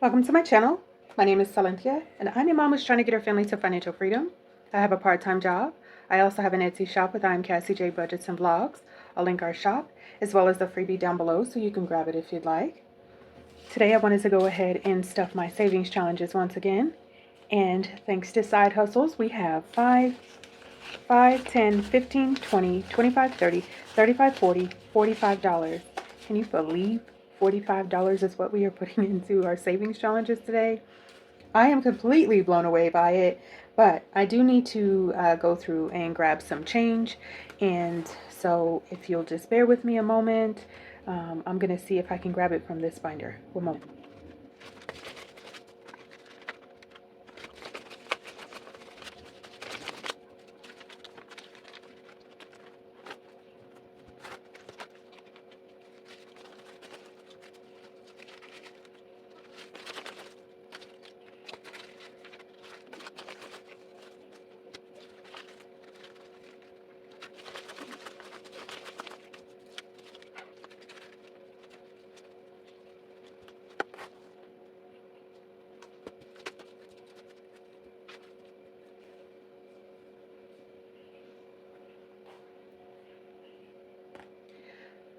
Welcome to my channel. My name is Silinthia, and I'm a mom who's trying to get her family to financial freedom. I have a part-time job. I also have an Etsy shop with SilynthiaBudgets and vlogs. I'll link our shop, as well as the freebie down below, so you can grab it if you'd like. Today I wanted to go ahead and stuff my savings challenges once again. And thanks to side hustles, we have 5, 10, 15, 20, 25, 30, 35, 40, $45. Can you believe $45 is what we are putting into our savings challenges today? I am completely blown away by it, but I do need to go through and grab some change. And so if you'll just bear with me a moment, I'm going to see if I can grab it from this binder. One moment.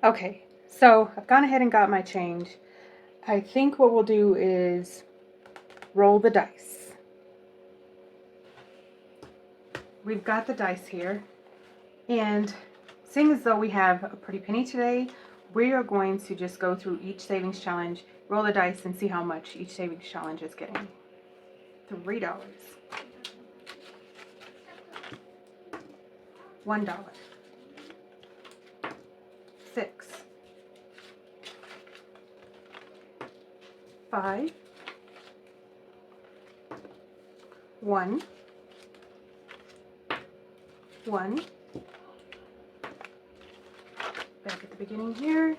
Okay, so I've gone ahead and got my change. I think what we'll do is roll the dice. We've got the dice here, and seeing as though we have a pretty penny today, we are going to just go through each savings challenge, roll the dice, and see how much each savings challenge is getting. $3, $1, 6, 5, 1, 1. Back at the beginning here.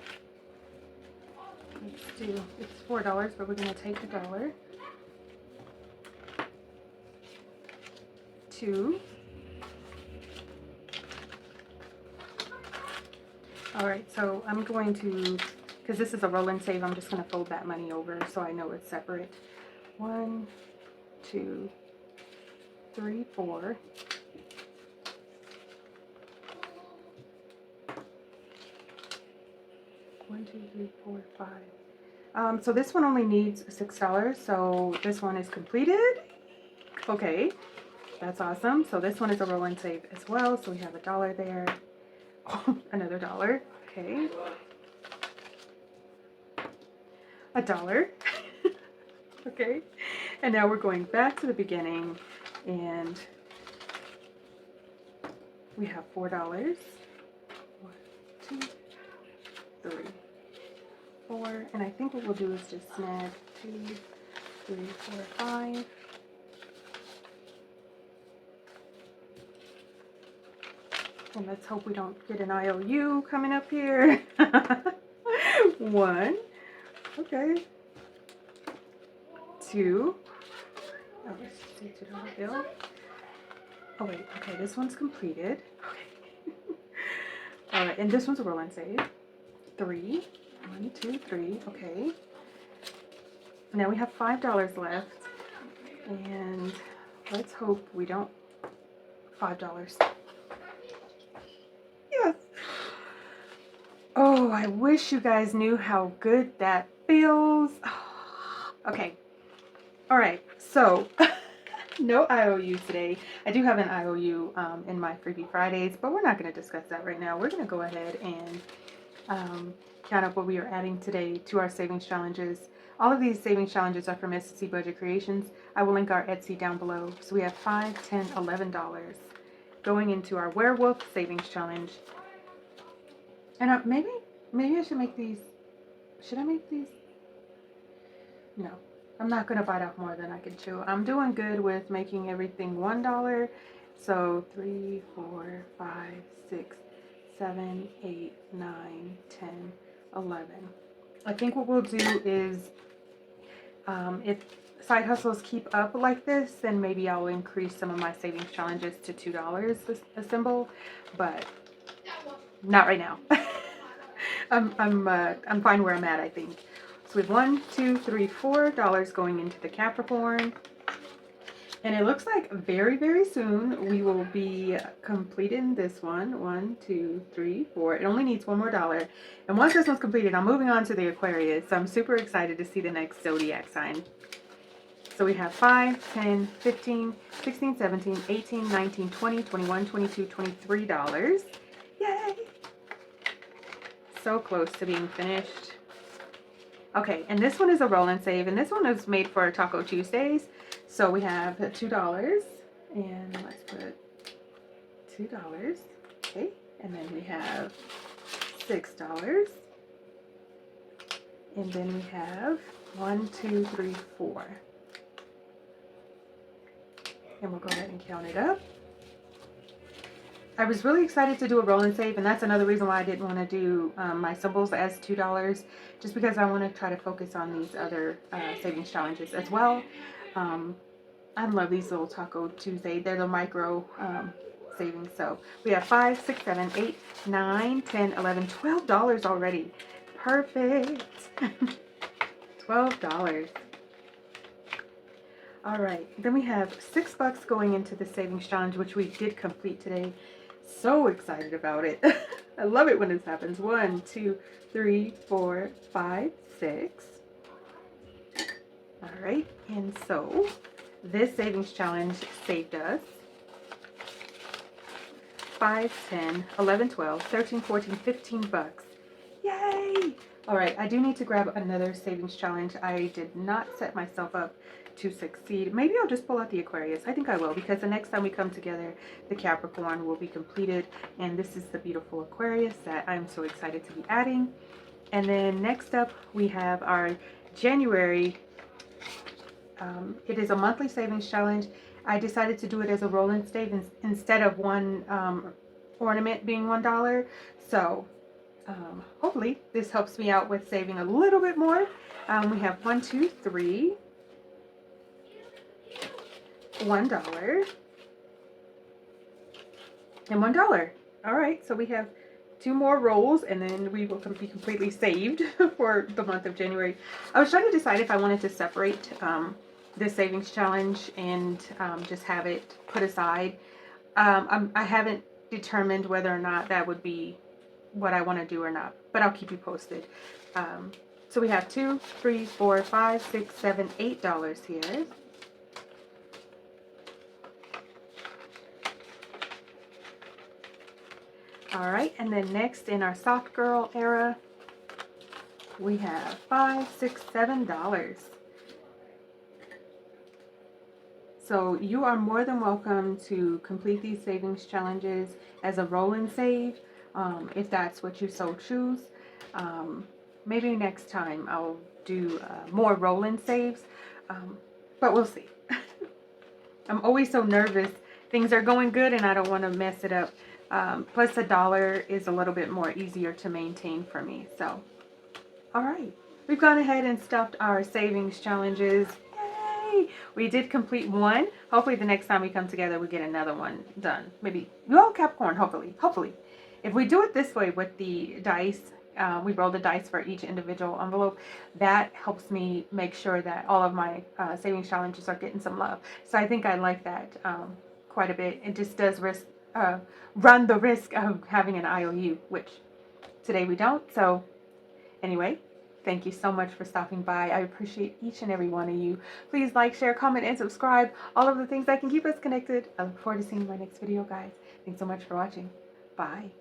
Let's do, it's $4, but we're going to take $1. 2. Alright, so I'm going to, because this is a roll and save, I'm just going to fold that money over so I know it's separate. 1, 2, 3, 4. 1, 2, 3, 4, 5. So this one only needs $6, so this one is completed. Okay, that's awesome. So this one is a roll and save as well, so we have $1 there. Oh, another $1. Okay. $1. Okay. And now we're going back to the beginning, and we have $4. 1, 2, 3, 4. And I think what we'll do is just snag 2, 3, 4, 5. And let's hope we don't get an IOU coming up here. 1. Okay. 2. Oh, let's just do $2 bill. Oh wait, okay, this one's completed. Okay. Alright, and this one's a roll and save. 3. 1, 2, 3. Okay. Now we have $5 left. And let's hope we don't. $5. Yes. Oh, I wish you guys knew how good that feels. Okay. Alright, so no IOU today. I do have an IOU in my Freebie Fridays, but we're not going to discuss that right now. We're going to go ahead and count up what we are adding today to our savings challenges. All of these savings challenges are from SilynthiaC Budget Creations. I will link our Etsy down below. So we have $5, $10, $11 going into our werewolf savings challenge. And maybe I should make these. Should I make these? No. I'm not going to bite off more than I can chew. I'm doing good with making everything $1. So 3, 4, 5, 6, 7, 8, 9, 10, 11. I think what we'll do is if side hustles keep up like this, then maybe I'll increase some of my savings challenges to $2 a symbol, but not right now. I'm fine where I'm at, I think. So we have $4 going into the Capricorn. And it looks like very, very soon we will be completing this one. 1, 2, 3, 4. It only needs $1 more. And once this one's completed, I'm moving on to the Aquarius. So I'm super excited to see the next zodiac sign. So we have 5, 10, 15, 16, 17, 18, 19, 20, 21, 22, $23. Yay! So close to being finished. Okay, and this one is a roll and save, and this one is made for Taco Tuesdays. So we have $2, and let's put $2. Okay, and then we have $6, and then we have 1, 2, 3, 4. And we'll go ahead and count it up. I was really excited to do a roll and save, and that's another reason why I didn't want to do my symbols as $2, just because I want to try to focus on these other savings challenges as well. I love these little Taco Tuesday. They're the micro savings. So we have 5, 6, 7, 8, 9, 10, 11, $12 already. Perfect. $12. All right, then we have $6 going into the savings challenge, which we did complete today. So excited about it. I love it when this happens. 1, 2, 3, 4, 5, 6. All right, and so this savings challenge saved us 5, 10, 11, 12, 13, 14, $15. Yay! All right, I do need to grab another savings challenge. I did not set myself up to succeed. Maybe I'll just pull out the Aquarius. I think I will, because the next time we come together, the Capricorn will be completed, and this is the beautiful Aquarius that I'm so excited to be adding. And then next up, we have our January. It is a monthly savings challenge. I decided to do it as a roll and save instead of one ornament being $1. So hopefully this helps me out with saving a little bit more. We have 1, 2, 3, $1, and $1. All right, so we have 2 more rolls, and then we will be completely saved for the month of January. I was trying to decide if I wanted to separate this savings challenge and just have it put aside. I haven't determined whether or not that would be what I want to do or not, but I'll keep you posted. So we have 2, 3, 4, 5, 6, 7, $8 here. All right, and then next in our soft girl era, we have $5, $6, $7. So you are more than welcome to complete these savings challenges as a roll and save, if that's what you so choose. Maybe next time I'll do more roll and saves, but we'll see. I'm always so nervous. Things are going good and I don't want to mess it up. Plus $1 is a little bit more easier to maintain for me. So, all right. We've gone ahead and stuffed our savings challenges. Yay! We did complete one. Hopefully the next time we come together, we get another one done. Maybe, well, Capricorn, hopefully. If we do it this way with the dice, we roll the dice for each individual envelope. That helps me make sure that all of my savings challenges are getting some love. So I think I like that quite a bit. It just does run the risk of having an IOU, which today we don't. So anyway, thank you so much for stopping by. I appreciate each and every one of you. Please like, share, comment, and subscribe. All of the things that can keep us connected. I look forward to seeing you in my next video, guys. Thanks so much for watching. Bye.